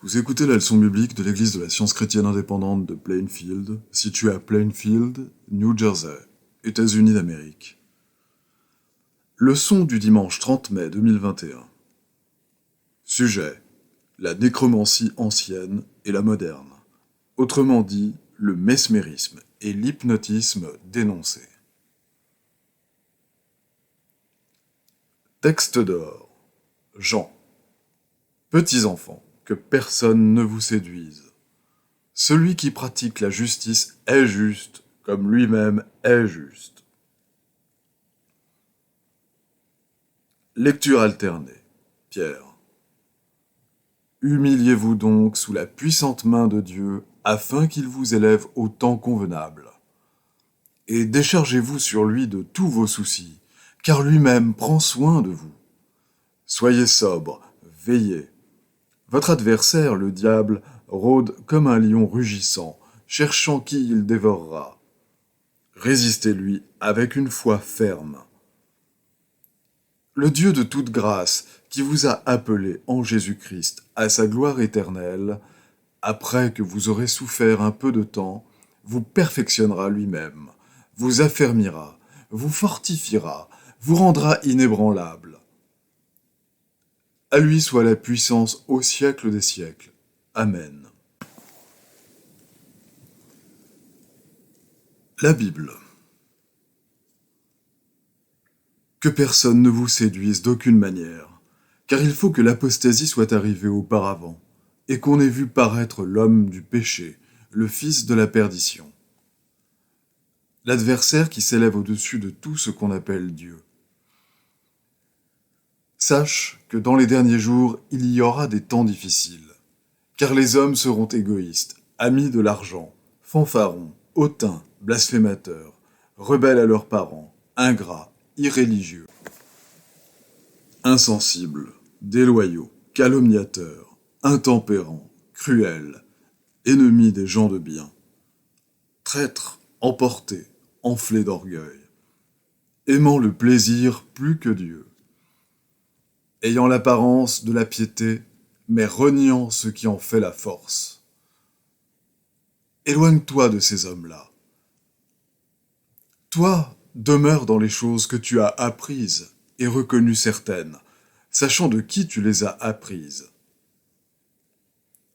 Vous écoutez la leçon biblique de l'Église de la Science chrétienne indépendante de Plainfield, située à Plainfield, New Jersey, États-Unis d'Amérique. Leçon du dimanche 30 mai 2021. Sujet: la nécromancie ancienne et la moderne. Autrement dit, le mesmérisme et l'hypnotisme dénoncés. Texte dehors. Jean. Petits enfants, que personne ne vous séduise. Celui qui pratique la justice est juste, comme lui-même est juste. Lecture alternée. Pierre. Humiliez-vous donc sous la puissante main de Dieu, afin qu'il vous élève au temps convenable. Et déchargez-vous sur lui de tous vos soucis, car lui-même prend soin de vous. Soyez sobre, veillez. Votre adversaire, le diable, rôde comme un lion rugissant, cherchant qui il dévorera. Résistez-lui avec une foi ferme. Le Dieu de toute grâce, qui vous a appelé en Jésus-Christ à sa gloire éternelle, après que vous aurez souffert un peu de temps, vous perfectionnera lui-même, vous affermira, vous fortifiera, vous rendra inébranlable. À lui soit la puissance au siècle des siècles. Amen. La Bible. Que personne ne vous séduise d'aucune manière, car il faut que l'apostasie soit arrivée auparavant, et qu'on ait vu paraître l'homme du péché, le fils de la perdition. L'adversaire qui s'élève au-dessus de tout ce qu'on appelle Dieu. Sache que dans les derniers jours, il y aura des temps difficiles, car les hommes seront égoïstes, amis de l'argent, fanfarons, hautains, blasphémateurs, rebelles à leurs parents, ingrats, irréligieux, insensibles, déloyaux, calomniateurs, intempérants, cruels, ennemis des gens de bien, traîtres, emportés, enflés d'orgueil, aimant le plaisir plus que Dieu, ayant l'apparence de la piété, mais reniant ce qui en fait la force. Éloigne-toi de ces hommes-là. Toi, demeure dans les choses que tu as apprises et reconnues certaines, sachant de qui tu les as apprises.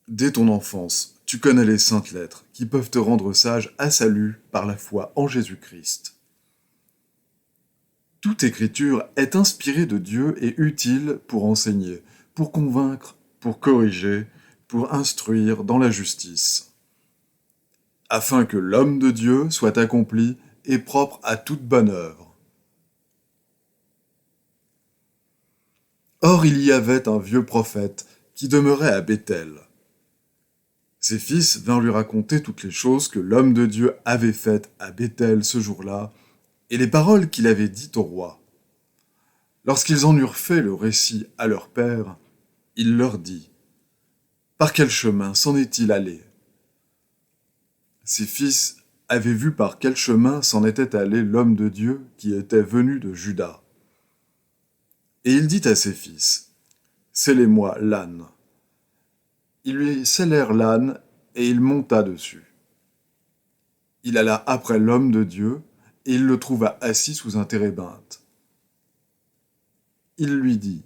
Dès ton enfance, tu connais les saintes lettres qui peuvent te rendre sage à salut par la foi en Jésus-Christ. Toute écriture est inspirée de Dieu et utile pour enseigner, pour convaincre, pour corriger, pour instruire dans la justice, afin que l'homme de Dieu soit accompli et propre à toute bonne œuvre. Or il y avait un vieux prophète qui demeurait à Béthel. Ses fils vinrent lui raconter toutes les choses que l'homme de Dieu avait faites à Béthel ce jour-là, et les paroles qu'il avait dites au roi. Lorsqu'ils en eurent fait le récit à leur père, il leur dit: « Par quel chemin s'en est-il allé ?» Ses fils avaient vu par quel chemin s'en était allé l'homme de Dieu qui était venu de Juda. Et il dit à ses fils: « Scellez-moi l'âne. » Ils lui scellèrent l'âne, et il monta dessus. Il alla après l'homme de Dieu, et il le trouva assis sous un térébinthe. Il lui dit: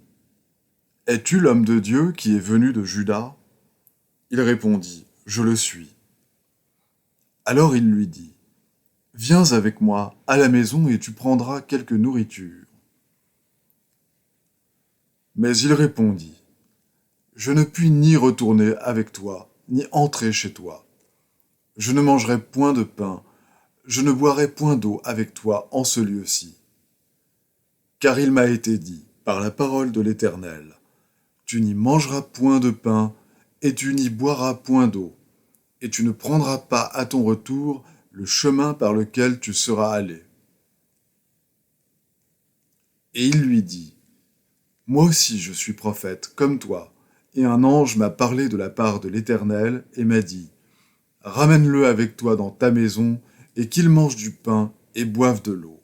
« Es-tu l'homme de Dieu qui est venu de Juda ?» Il répondit: « Je le suis. » Alors il lui dit: « Viens avec moi à la maison et tu prendras quelque nourriture. » Mais il répondit: « Je ne puis ni retourner avec toi, ni entrer chez toi. Je ne mangerai point de pain, je ne boirai point d'eau avec toi en ce lieu-ci. Car il m'a été dit, par la parole de l'Éternel, tu n'y mangeras point de pain, et tu n'y boiras point d'eau, et tu ne prendras pas à ton retour le chemin par lequel tu seras allé. » Et il lui dit: « Moi aussi je suis prophète, comme toi, et un ange m'a parlé de la part de l'Éternel, et m'a dit: Ramène-le avec toi dans ta maison, et qu'il mange du pain et boive de l'eau. »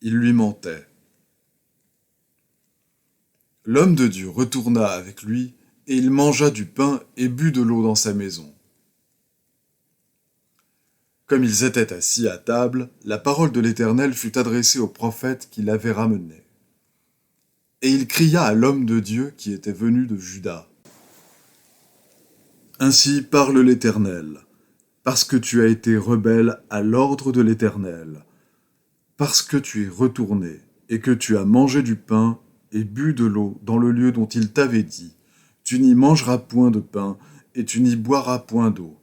Il lui mentait. L'homme de Dieu retourna avec lui, et il mangea du pain et but de l'eau dans sa maison. Comme ils étaient assis à table, la parole de l'Éternel fut adressée au prophète qui l'avait ramené. Et il cria à l'homme de Dieu qui était venu de Juda. Ainsi parle l'Éternel, parce que tu as été rebelle à l'ordre de l'Éternel, parce que tu es retourné et que tu as mangé du pain et bu de l'eau dans le lieu dont il t'avait dit, tu n'y mangeras point de pain et tu n'y boiras point d'eau.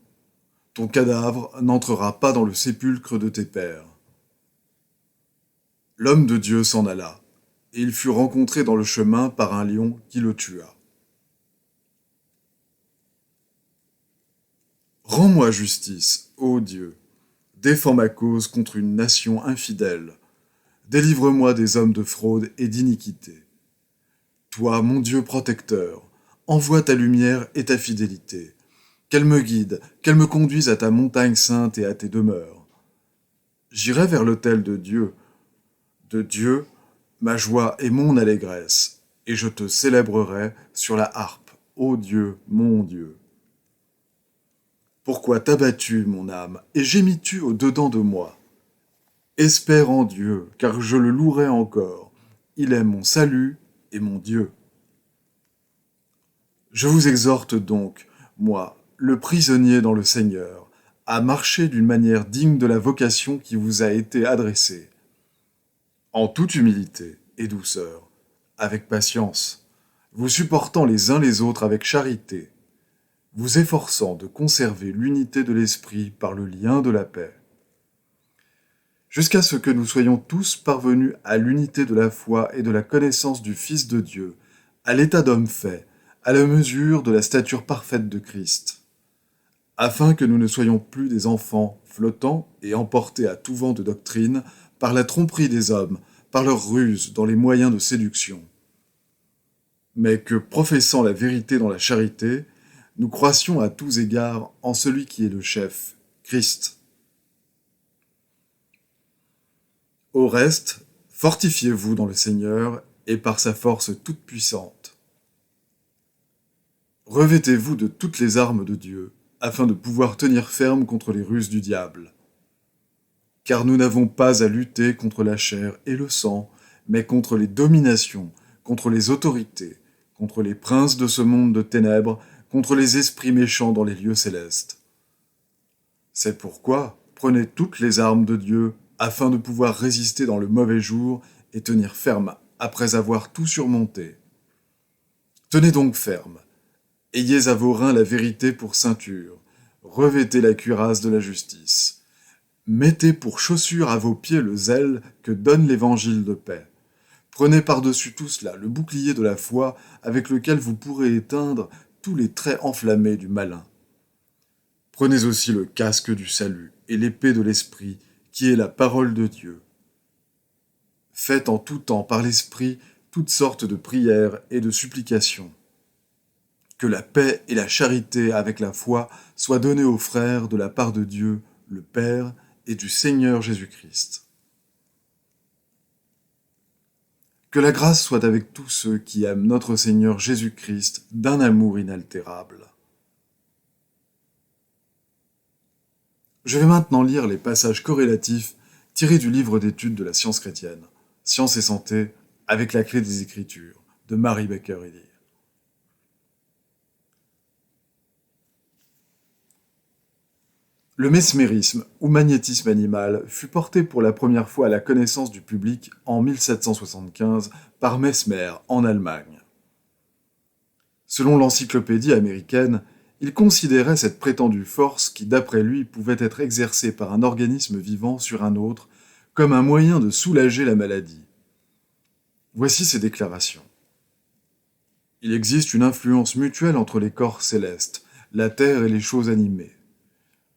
Ton cadavre n'entrera pas dans le sépulcre de tes pères. L'homme de Dieu s'en alla, et il fut rencontré dans le chemin par un lion qui le tua. Rends-moi justice, ô Dieu, défends ma cause contre une nation infidèle. Délivre-moi des hommes de fraude et d'iniquité. Toi, mon Dieu protecteur, envoie ta lumière et ta fidélité. Qu'elle me guide, qu'elle me conduise à ta montagne sainte et à tes demeures. J'irai vers l'autel de Dieu, ma joie et mon allégresse, et je te célébrerai sur la harpe, ô Dieu, mon Dieu. Pourquoi t'as-tu, mon âme, et gémis-tu au-dedans de moi? Espère en Dieu, car je le louerai encore. Il est mon salut et mon Dieu. Je vous exhorte donc, moi, le prisonnier dans le Seigneur, à marcher d'une manière digne de la vocation qui vous a été adressée, en toute humilité et douceur, avec patience, vous supportant les uns les autres avec charité, vous efforçant de conserver l'unité de l'esprit par le lien de la paix, jusqu'à ce que nous soyons tous parvenus à l'unité de la foi et de la connaissance du Fils de Dieu, à l'état d'homme fait, à la mesure de la stature parfaite de Christ, afin que nous ne soyons plus des enfants flottants et emportés à tout vent de doctrine par la tromperie des hommes, par leur ruse dans les moyens de séduction, mais que, professant la vérité dans la charité, nous croissions à tous égards en celui qui est le chef, Christ. Au reste, fortifiez-vous dans le Seigneur et par sa force toute puissante. Revêtez-vous de toutes les armes de Dieu, afin de pouvoir tenir ferme contre les ruses du diable. Car nous n'avons pas à lutter contre la chair et le sang, mais contre les dominations, contre les autorités, contre les princes de ce monde de ténèbres, contre les esprits méchants dans les lieux célestes. C'est pourquoi prenez toutes les armes de Dieu, afin de pouvoir résister dans le mauvais jour et tenir ferme après avoir tout surmonté. Tenez donc ferme. Ayez à vos reins la vérité pour ceinture. Revêtez la cuirasse de la justice. Mettez pour chaussure à vos pieds le zèle que donne l'évangile de paix. Prenez par-dessus tout cela le bouclier de la foi avec lequel vous pourrez éteindre tous les traits enflammés du malin. Prenez aussi le casque du salut et l'épée de l'esprit qui est la parole de Dieu. Faites en tout temps par l'esprit toutes sortes de prières et de supplications. Que la paix et la charité avec la foi soient données aux frères de la part de Dieu, le Père, et du Seigneur Jésus-Christ. Que la grâce soit avec tous ceux qui aiment notre Seigneur Jésus-Christ d'un amour inaltérable. Je vais maintenant lire les passages corrélatifs tirés du livre d'études de la science chrétienne, Science et santé, avec la clé des Écritures, de Mary Baker Eddy. Le mesmérisme, ou magnétisme animal, fut porté pour la première fois à la connaissance du public en 1775 par Mesmer en Allemagne. Selon l'encyclopédie américaine, il considérait cette prétendue force qui, d'après lui, pouvait être exercée par un organisme vivant sur un autre comme un moyen de soulager la maladie. Voici ses déclarations. Il existe une influence mutuelle entre les corps célestes, la terre et les choses animées.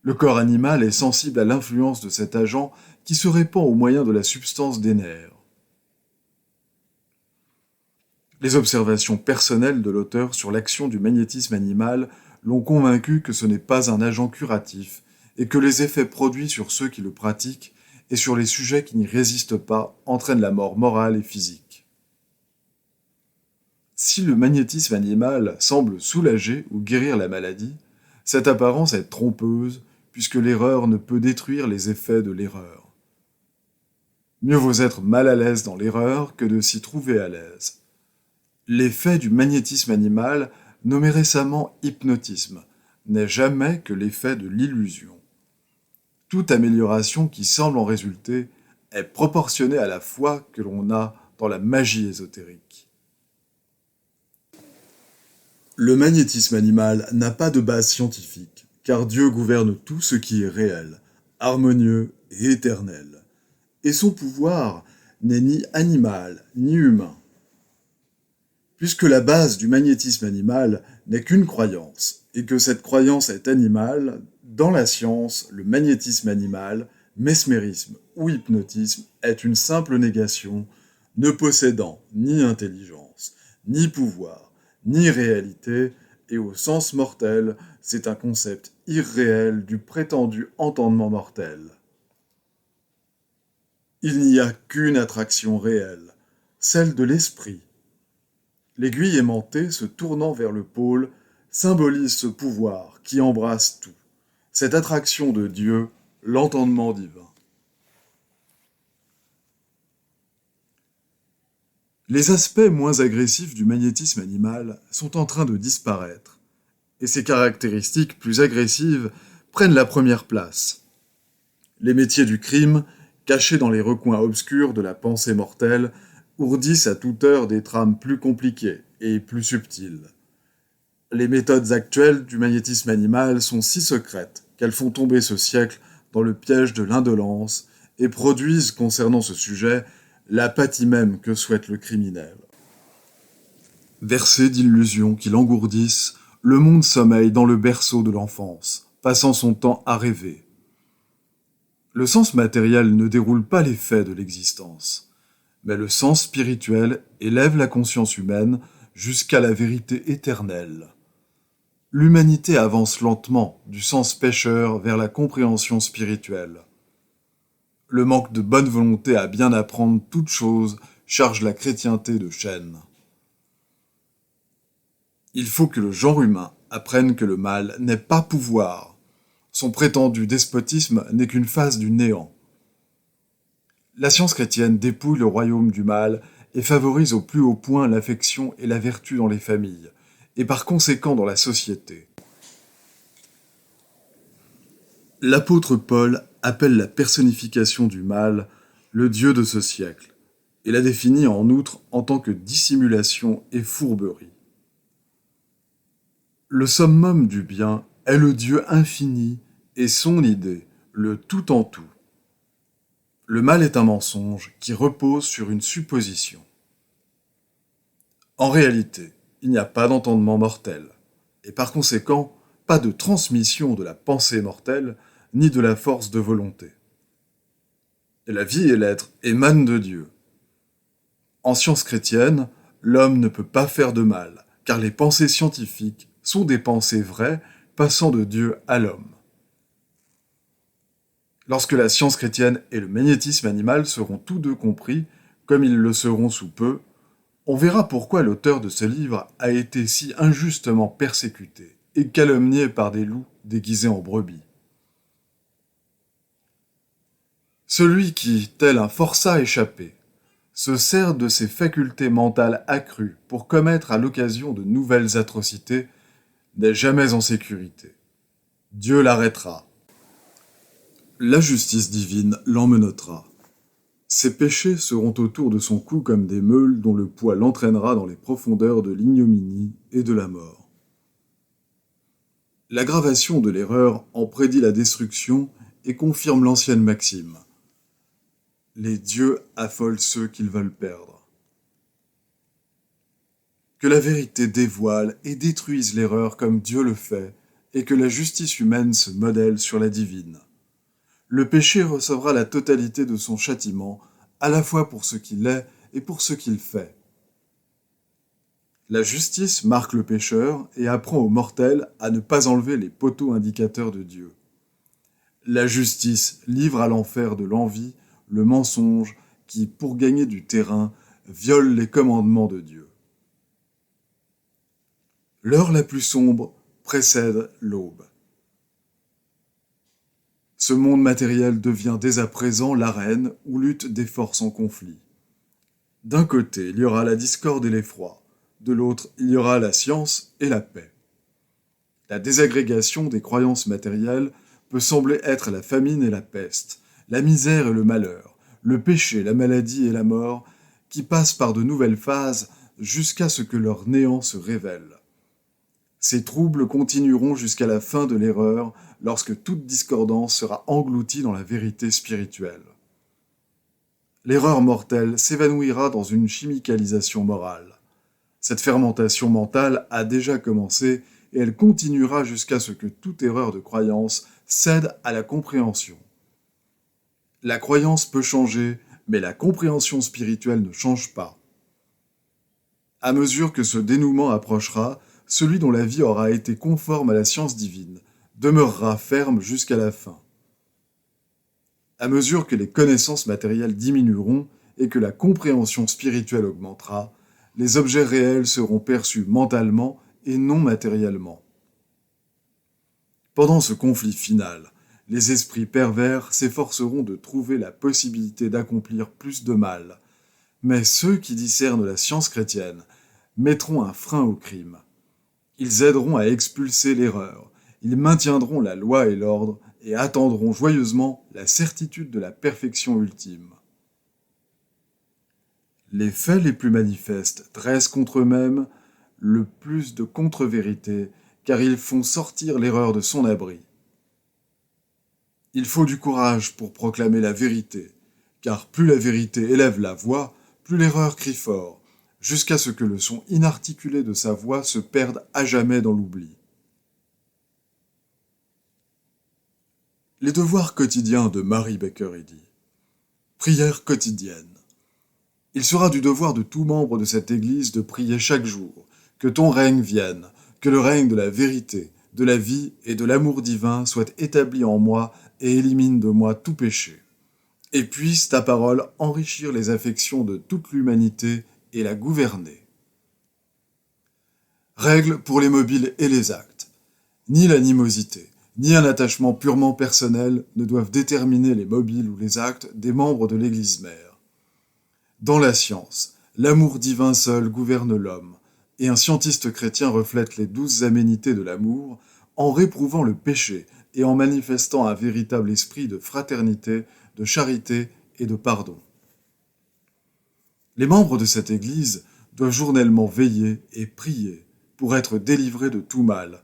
Le corps animal est sensible à l'influence de cet agent qui se répand au moyen de la substance des nerfs. Les observations personnelles de l'auteur sur l'action du magnétisme animal l'ont convaincu que ce n'est pas un agent curatif et que les effets produits sur ceux qui le pratiquent et sur les sujets qui n'y résistent pas entraînent la mort morale et physique. Si le magnétisme animal semble soulager ou guérir la maladie, cette apparence est trompeuse puisque l'erreur ne peut détruire les effets de l'erreur. Mieux vaut être mal à l'aise dans l'erreur que de s'y trouver à l'aise. L'effet du magnétisme animal, nommé récemment hypnotisme, n'est jamais que l'effet de l'illusion. Toute amélioration qui semble en résulter est proportionnée à la foi que l'on a dans la magie ésotérique. Le magnétisme animal n'a pas de base scientifique, car Dieu gouverne tout ce qui est réel, harmonieux et éternel. Et son pouvoir n'est ni animal ni humain. Puisque la base du magnétisme animal n'est qu'une croyance, et que cette croyance est animale, dans la science, le magnétisme animal, mesmérisme ou hypnotisme est une simple négation, ne possédant ni intelligence, ni pouvoir, ni réalité, et au sens mortel, c'est un concept irréel du prétendu entendement mortel. Il n'y a qu'une attraction réelle, celle de l'esprit. L'aiguille aimantée se tournant vers le pôle symbolise ce pouvoir qui embrasse tout, cette attraction de Dieu, l'entendement divin. Les aspects moins agressifs du magnétisme animal sont en train de disparaître, et ses caractéristiques plus agressives prennent la première place. Les métiers du crime, cachés dans les recoins obscurs de la pensée mortelle, ourdissent à toute heure des trames plus compliquées et plus subtiles. Les méthodes actuelles du magnétisme animal sont si secrètes qu'elles font tomber ce siècle dans le piège de l'indolence et produisent, concernant ce sujet, l'apathie même que souhaite le criminel. Versé d'illusions qui l'engourdissent, le monde sommeille dans le berceau de l'enfance, passant son temps à rêver. Le sens matériel ne déroule pas les faits de l'existence, mais le sens spirituel élève la conscience humaine jusqu'à la vérité éternelle. L'humanité avance lentement du sens pécheur vers la compréhension spirituelle. Le manque de bonne volonté à bien apprendre toute chose charge la chrétienté de chaîne. Il faut que le genre humain apprenne que le mal n'est pas pouvoir. Son prétendu despotisme n'est qu'une phase du néant. La science chrétienne dépouille le royaume du mal et favorise au plus haut point l'affection et la vertu dans les familles, et par conséquent dans la société. L'apôtre Paul appelle la personnification du mal le Dieu de ce siècle, et la définit en outre en tant que dissimulation et fourberie. Le summum du bien est le Dieu infini et son idée, le tout en tout. Le mal est un mensonge qui repose sur une supposition. En réalité, il n'y a pas d'entendement mortel, et par conséquent, pas de transmission de la pensée mortelle, ni de la force de volonté. Et la vie et l'être émanent de Dieu. En science chrétienne, l'homme ne peut pas faire de mal, car les pensées scientifiques sont des pensées vraies passant de Dieu à l'homme. Lorsque la science chrétienne et le magnétisme animal seront tous deux compris, comme ils le seront sous peu, on verra pourquoi l'auteur de ce livre a été si injustement persécuté et calomnié par des loups déguisés en brebis. Celui qui, tel un forçat échappé, se sert de ses facultés mentales accrues pour commettre à l'occasion de nouvelles atrocités n'est jamais en sécurité. Dieu l'arrêtera. La justice divine l'emmenottera. Ses péchés seront autour de son cou comme des meules dont le poids l'entraînera dans les profondeurs de l'ignominie et de la mort. L'aggravation de l'erreur en prédit la destruction et confirme l'ancienne maxime. Les dieux affolent ceux qu'ils veulent perdre. Que la vérité dévoile et détruise l'erreur comme Dieu le fait, et que la justice humaine se modèle sur la divine. Le péché recevra la totalité de son châtiment, à la fois pour ce qu'il est et pour ce qu'il fait. La justice marque le pécheur et apprend aux mortels à ne pas enlever les poteaux indicateurs de Dieu. La justice livre à l'enfer de l'envie, le mensonge qui, pour gagner du terrain, viole les commandements de Dieu. L'heure la plus sombre précède l'aube. Ce monde matériel devient dès à présent l'arène où luttent des forces en conflit. D'un côté, il y aura la discorde et l'effroi. De l'autre, il y aura la science et la paix. La désagrégation des croyances matérielles peut sembler être la famine et la peste, la misère et le malheur, le péché, la maladie et la mort, qui passent par de nouvelles phases jusqu'à ce que leur néant se révèle. Ces troubles continueront jusqu'à la fin de l'erreur, lorsque toute discordance sera engloutie dans la vérité spirituelle. L'erreur mortelle s'évanouira dans une chimicalisation morale. Cette fermentation mentale a déjà commencé et elle continuera jusqu'à ce que toute erreur de croyance cède à la compréhension. La croyance peut changer, mais la compréhension spirituelle ne change pas. À mesure que ce dénouement approchera, celui dont la vie aura été conforme à la science divine demeurera ferme jusqu'à la fin. À mesure que les connaissances matérielles diminueront et que la compréhension spirituelle augmentera, les objets réels seront perçus mentalement et non matériellement. Pendant ce conflit final, les esprits pervers s'efforceront de trouver la possibilité d'accomplir plus de mal, mais ceux qui discernent la science chrétienne mettront un frein au crime. Ils aideront à expulser l'erreur, ils maintiendront la loi et l'ordre et attendront joyeusement la certitude de la perfection ultime. Les faits les plus manifestes dressent contre eux-mêmes le plus de contre-vérités, car ils font sortir l'erreur de son abri. Il faut du courage pour proclamer la vérité, car plus la vérité élève la voix, plus l'erreur crie fort, jusqu'à ce que le son inarticulé de sa voix se perde à jamais dans l'oubli. Les devoirs quotidiens de Mary Baker Eddy. Prière quotidienne. Il sera du devoir de tout membre de cette Église de prier chaque jour, que ton règne vienne, que le règne de la vérité, de la vie et de l'amour divin soit établi en moi et élimine de moi tout péché. Et puisse ta parole enrichir les affections de toute l'humanité et la gouverner. Règles pour les mobiles et les actes. Ni l'animosité, ni un attachement purement personnel ne doivent déterminer les mobiles ou les actes des membres de l'Église mère. Dans la science, l'amour divin seul gouverne l'homme, et un scientiste chrétien reflète les 12 aménités de l'amour en réprouvant le péché et en manifestant un véritable esprit de fraternité, de charité et de pardon. Les membres de cette Église doivent journellement veiller et prier pour être délivrés de tout mal,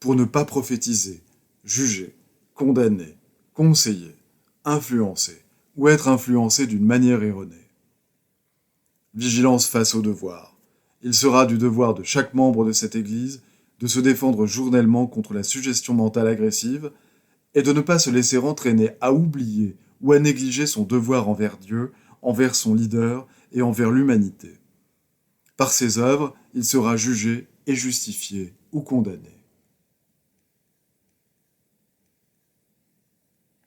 pour ne pas prophétiser, juger, condamner, conseiller, influencer ou être influencés d'une manière erronée. Vigilance face au devoir. Il sera du devoir de chaque membre de cette Église de se défendre journellement contre la suggestion mentale agressive et de ne pas se laisser entraîner à oublier ou à négliger son devoir envers Dieu, envers son leader et envers l'humanité. Par ses œuvres, il sera jugé et justifié ou condamné.